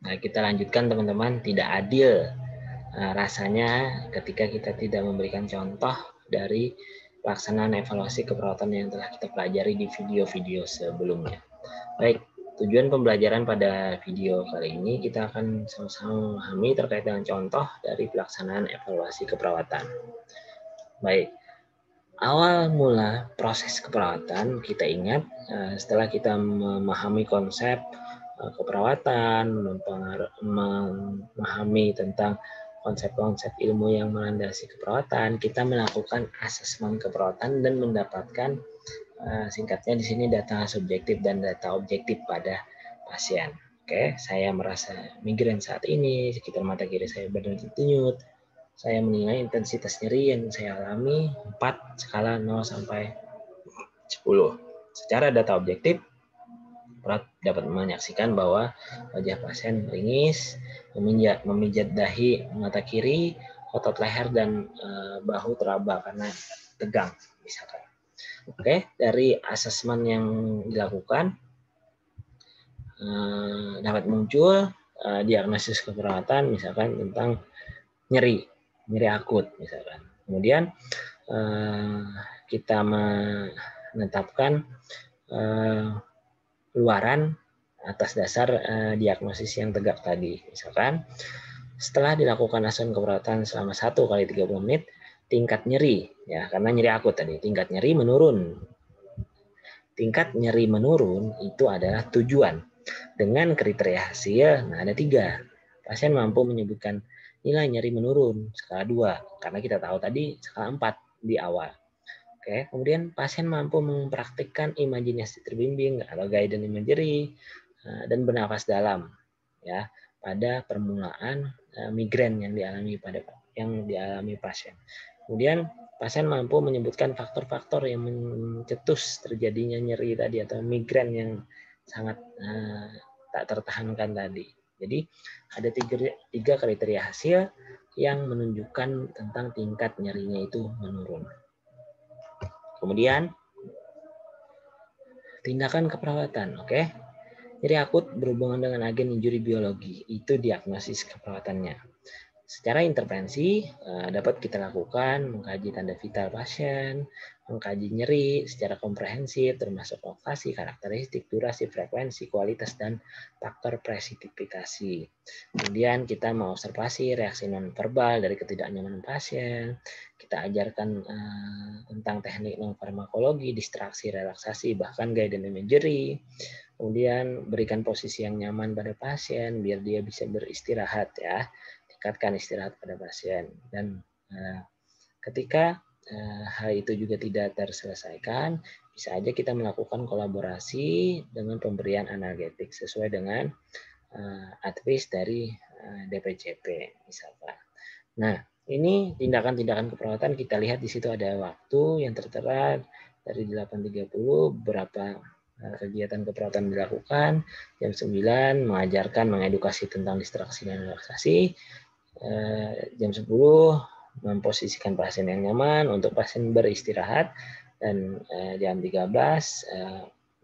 Nah, kita lanjutkan teman-teman, tidak adil rasanya ketika kita tidak memberikan contoh dari pelaksanaan evaluasi keperawatan yang telah kita pelajari di video-video sebelumnya. Baik, tujuan pembelajaran pada video kali ini kita akan sama-sama memahami terkait dengan contoh dari pelaksanaan evaluasi keperawatan. Baik, awal mula proses keperawatan kita ingat setelah kita memahami konsep keperawatan, memahami tentang konsep-konsep ilmu yang melandasi keperawatan, kita melakukan asesmen keperawatan dan mendapatkan singkatnya di sini data subjektif dan data objektif pada pasien. Oke, saya merasa migrain saat ini, sekitar mata kiri saya berdenyut-denyut. Saya menilai intensitas nyeri yang saya alami 4 skala 0 sampai 10. Secara data objektif, perawat dapat menyaksikan bahwa wajah pasien meringis, memijat dahi mata kiri, otot leher dan bahu teraba karena tegang, misalkan. Oke, dari asesmen yang dilakukan dapat muncul diagnosis keperawatan, misalkan tentang nyeri akut, misalkan. Kemudian kita menetapkan luaran atas dasar diagnosis yang tegak tadi. Misalkan, setelah dilakukan asesmen keperawatan selama 1 kali 30 menit, tingkat nyeri, ya karena nyeri akut tadi, tingkat nyeri menurun. Tingkat nyeri menurun itu adalah tujuan. Dengan kriteria hasil, nah ada 3. Pasien mampu menyebutkan nilai nyeri menurun skala 2, karena kita tahu tadi skala 4 di awal. Oke, kemudian pasien mampu mempraktikkan imajinasi terbimbing atau guided imagery dan bernafas dalam ya pada permulaan migrain yang dialami pasien. Kemudian pasien mampu menyebutkan faktor-faktor yang mencetus terjadinya nyeri tadi atau migrain yang sangat tak tertahankan tadi. Jadi ada 3 kriteria hasil yang menunjukkan tentang tingkat nyerinya itu menurun. Kemudian tindakan keperawatan, oke. Nyeri akut berhubungan dengan agen injuri biologi, itu diagnosis keperawatannya. Secara intervensi dapat kita lakukan mengkaji tanda vital pasien, mengkaji nyeri secara komprehensif termasuk lokasi, karakteristik, durasi, frekuensi, kualitas, dan faktor presipitasi. Kemudian kita mengobservasi reaksi nonverbal dari ketidaknyamanan pasien. Kita ajarkan tentang teknik non-farmakologi, distraksi, relaksasi, bahkan guided imagery. Kemudian berikan posisi yang nyaman pada pasien biar dia bisa beristirahat ya. Tingkatkan istirahat pada pasien. Dan ketika hal itu juga tidak terselesaikan, bisa aja kita melakukan kolaborasi dengan pemberian analgetik sesuai dengan advice dari DPCP misalkan. Nah, ini tindakan-tindakan keperawatan kita lihat di situ ada waktu yang tertera dari 8.30 berapa kegiatan keperawatan dilakukan, jam 9 mengajarkan mengedukasi tentang distraksi dan relaksasi, jam 10 memposisikan pasien yang nyaman untuk pasien beristirahat, dan jam 13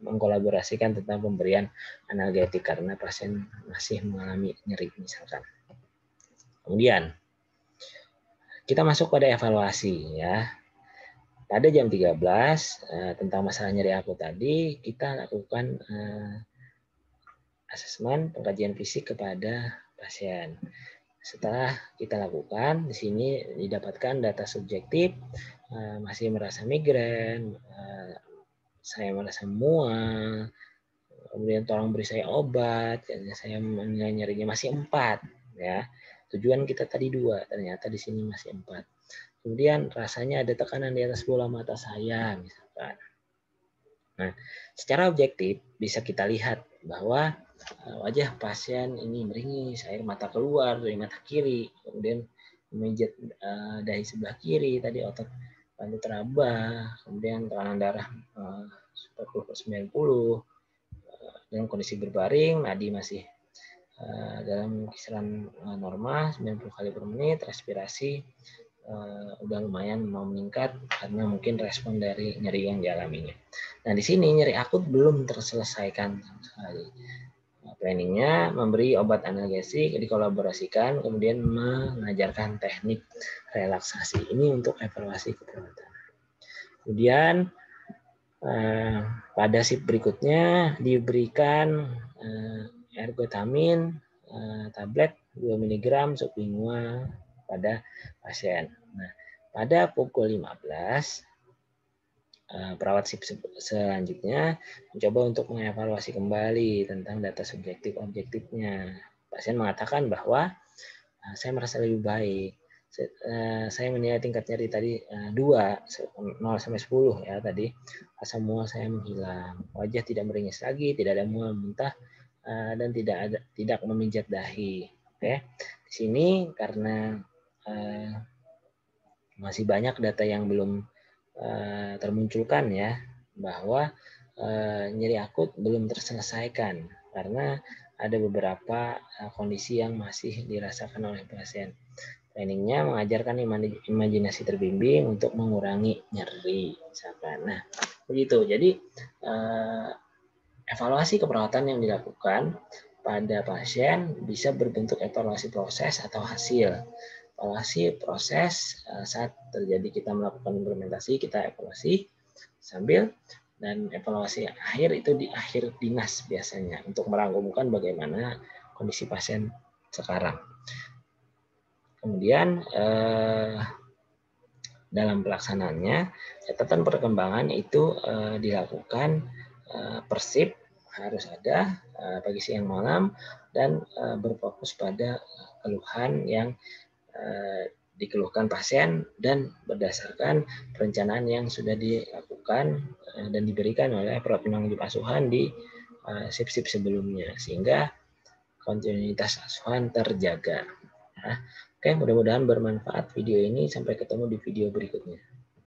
mengkolaborasikan tentang pemberian analgetik karena pasien masih mengalami nyeri misalkan. Kemudian kita masuk pada evaluasi ya. Pada jam 13 tentang masalah nyeri akut tadi kita lakukan asesmen pengkajian fisik kepada pasien. Setelah kita lakukan, di sini didapatkan data subjektif, masih merasa migrain, saya merasa mual, kemudian tolong beri saya obat, saya menilai nyerinya masih 4, ya. Tujuan kita tadi 2, ternyata di sini masih 4. Kemudian rasanya ada tekanan di atas bola mata saya, misalkan. Nah, secara objektif bisa kita lihat bahwa wajah pasien ini meringis, air mata keluar dari mata kiri, kemudian memijat dahi sebelah kiri, tadi otot bantu teraba, kemudian tekanan darah 40/90, dalam kondisi berbaring, nadi masih dalam kisaran normal 90 kali per menit, respirasi udah lumayan mau meningkat karena mungkin respon dari nyeri yang dialaminya. Nah, di sini nyeri akut belum terselesaikan sekali. Planningnya memberi obat analgesik, dikolaborasikan, kemudian mengajarkan teknik relaksasi. Ini untuk evaluasi keperawatan. Kemudian pada shift berikutnya diberikan ergotamin tablet 2 mg sublingual pada pasien. Nah, pada pukul 15 perawat shift selanjutnya mencoba untuk mengevaluasi kembali tentang data subjektif objektifnya. Pasien mengatakan bahwa saya merasa lebih baik. Saya menilai tingkat nyeri tadi 2, 0 sampai 10 ya tadi. Asam mual saya menghilang. Wajah tidak meringis lagi, tidak ada mual muntah dan tidak memijat dahi. Oke. Di sini karena masih banyak data yang belum termunculkan ya, bahwa nyeri akut belum terselesaikan karena ada beberapa kondisi yang masih dirasakan oleh pasien. Planningnya mengajarkan imajinasi terbimbing untuk mengurangi nyeri, misalkan. Nah, begitu. Jadi evaluasi keperawatan yang dilakukan pada pasien bisa berbentuk evaluasi proses atau hasil. Evaluasi proses saat terjadi kita melakukan implementasi, kita evaluasi sambil, dan evaluasi akhir itu di akhir dinas biasanya untuk merangkumkan bagaimana kondisi pasien sekarang. Kemudian dalam pelaksanaannya catatan perkembangan itu dilakukan per shift, harus ada pagi siang malam, dan berfokus pada keluhan yang dikeluhkan pasien dan berdasarkan perencanaan yang sudah dilakukan dan diberikan oleh perawat penanggung asuhan di shift-shift sebelumnya, sehingga kontinuitas asuhan terjaga. Oke, mudah-mudahan bermanfaat video ini. Sampai ketemu di video berikutnya.